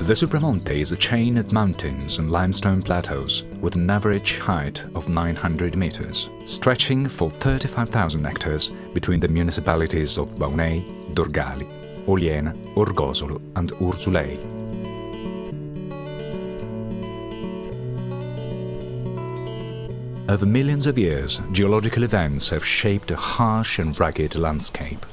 The Supramonte is a chain of mountains and limestone plateaus with an average height of 900 meters, stretching for 35,000 hectares between the municipalities of Baunei, Dorgali, Oliena, Orgosolo and Urzulei. Over millions of years, geological events have shaped a harsh and rugged landscape.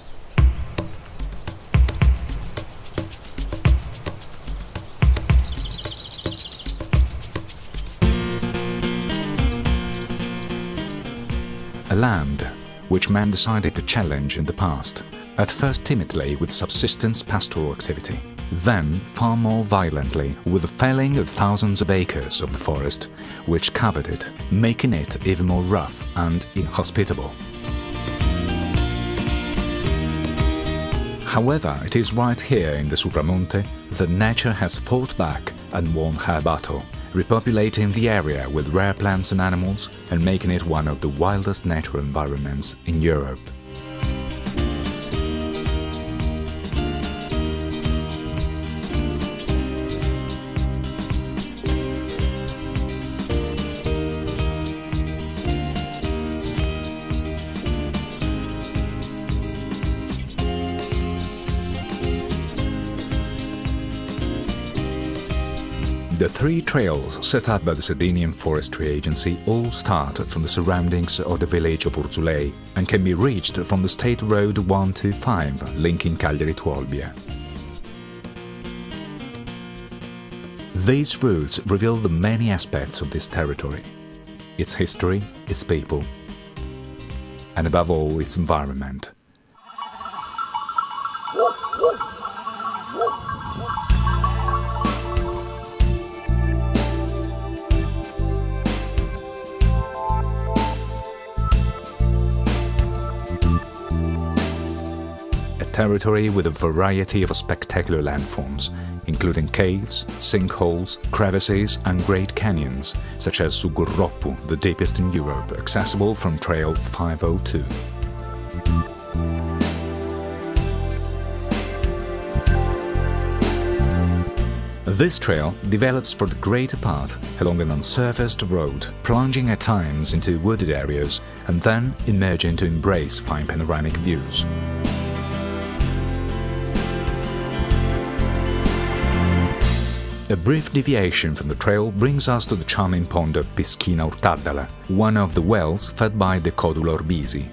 A land which man decided to challenge in the past, at first timidly with subsistence pastoral activity, then far more violently with the felling of thousands of acres of the forest which covered it, making it even more rough and inhospitable. However, it is right here in the Supramonte that nature has fought back and won her battle, repopulating the area with rare plants and animals and making it one of the wildest natural environments in Europe. The 3 trails set up by the Sardinian Forestry Agency all start from the surroundings of the village of Urzulei and can be reached from the State Road 125 linking Cagliari to Olbia. These routes reveal the many aspects of this territory: its history, its people, and above all, its environment. Territory with a variety of spectacular landforms, including caves, sinkholes, crevices and great canyons, such as Sugurroppu, the deepest in Europe, accessible from Trail 502. This trail develops for the greater part along an unsurfaced road, plunging at times into wooded areas and then emerging to embrace fine panoramic views. A brief deviation from the trail brings us to the charming pond of Pischina Urtardala, one of the wells fed by the Codula Orbisi.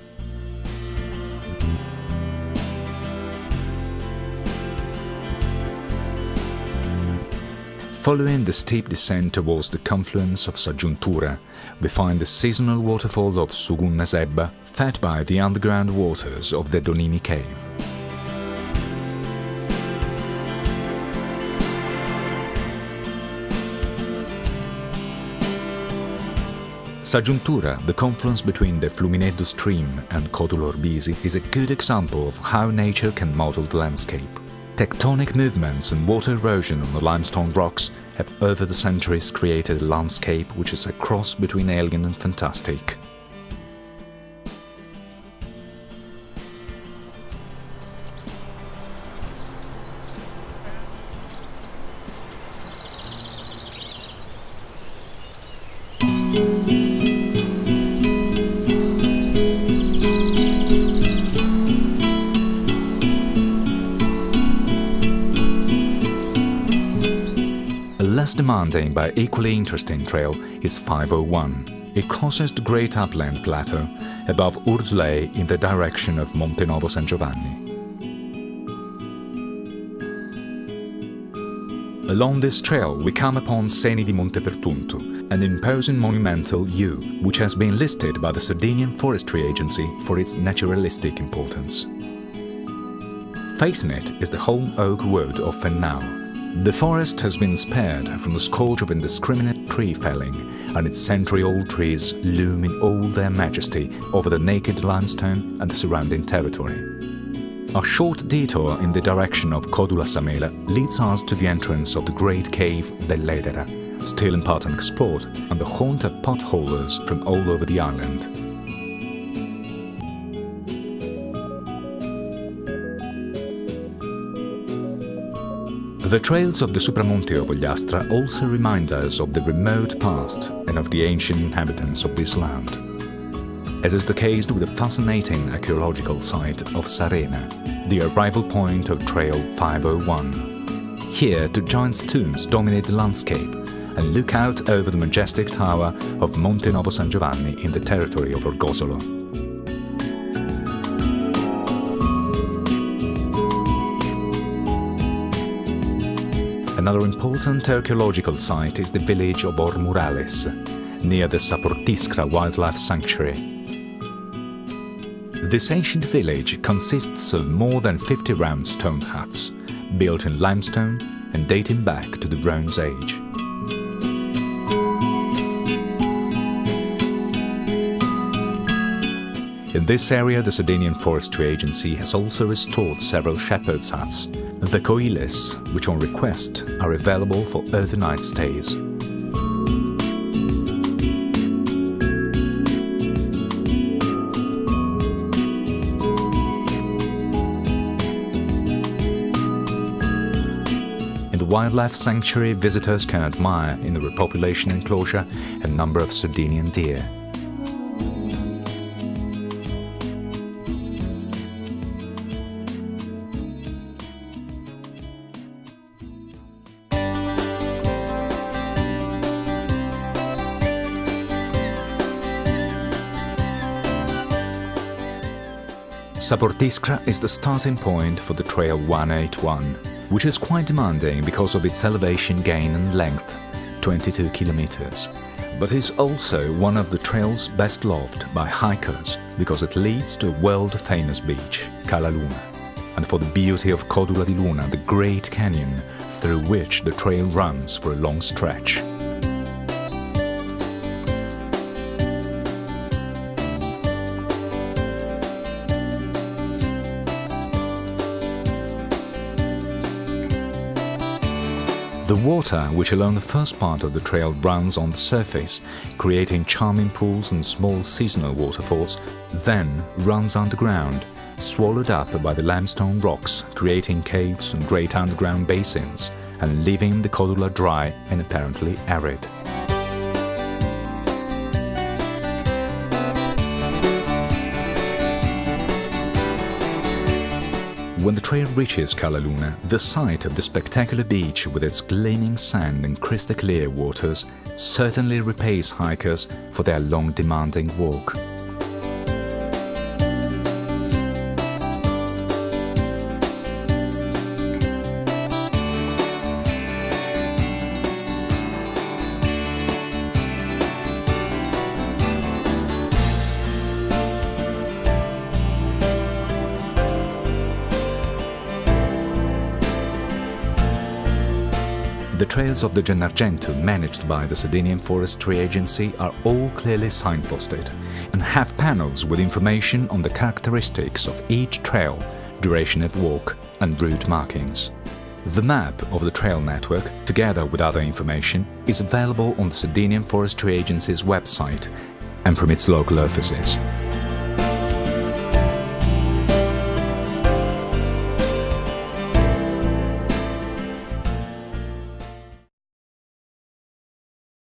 Following the steep descent towards the confluence of S'Aggiuntura, we find the seasonal waterfall of Sugunna Sebba, fed by the underground waters of the Donimi cave. S'Aggiuntura, the confluence between the Fluminetto stream and Codula Orbisi, is a good example of how nature can model the landscape. Tectonic movements and water erosion on the limestone rocks have over the centuries created a landscape which is a cross between alien and fantastic. Less demanding but equally interesting trail is 501. It crosses the Great Upland Plateau above Urzulei in the direction of Monte Novo San Giovanni. Along this trail we come upon Seni di Monte Pertunto, an imposing monumental yew which has been listed by the Sardinian Forestry Agency for its naturalistic importance. Facing it is the holm oak wood of Fennau. The forest has been spared from the scourge of indiscriminate tree felling, and its century-old trees loom in all their majesty over the naked limestone and the surrounding territory. A short detour in the direction of Codula Samela leads us to the entrance of the great cave dell'Edera, still in part unexplored, and the haunt of potholers from all over the island. The trails of the Supramonte of Ogliastra also remind us of the remote past and of the ancient inhabitants of this land. As is the case with the fascinating archaeological site of Sarena, the arrival point of Trail 501. Here, two giant tombs dominate the landscape and look out over the majestic tower of Monte Novo San Giovanni in the territory of Orgosolo. Another important archaeological site is the village of Ormurales, near the Saportiskra Wildlife Sanctuary. This ancient village consists of more than 50 round stone huts, built in limestone and dating back to the Bronze Age. In this area, the Sardinian Forestry Agency has also restored several shepherds' huts, the coiles, which on request are available for overnight stays. In the wildlife sanctuary, visitors can admire, in the repopulation enclosure, a number of Sardinian deer. Saportiskra is the starting point for the Trail 181, which is quite demanding because of its elevation gain and length, 22 kilometers, but is also one of the trails best loved by hikers because it leads to a world-famous beach, Cala Luna, and for the beauty of Codula di Luna, the great canyon through which the trail runs for a long stretch. The water, which along the first part of the trail runs on the surface, creating charming pools and small seasonal waterfalls, then runs underground, swallowed up by the limestone rocks, creating caves and great underground basins, and leaving the Codula dry and apparently arid. When the trail reaches Cala Luna, the sight of the spectacular beach with its gleaming sand and crystal clear waters certainly repays hikers for their long demanding walk. The trails of the Gennargentu, managed by the Sardinian Forestry Agency, are all clearly signposted and have panels with information on the characteristics of each trail, duration of walk and route markings. The map of the trail network, together with other information, is available on the Sardinian Forestry Agency's website and from its local offices.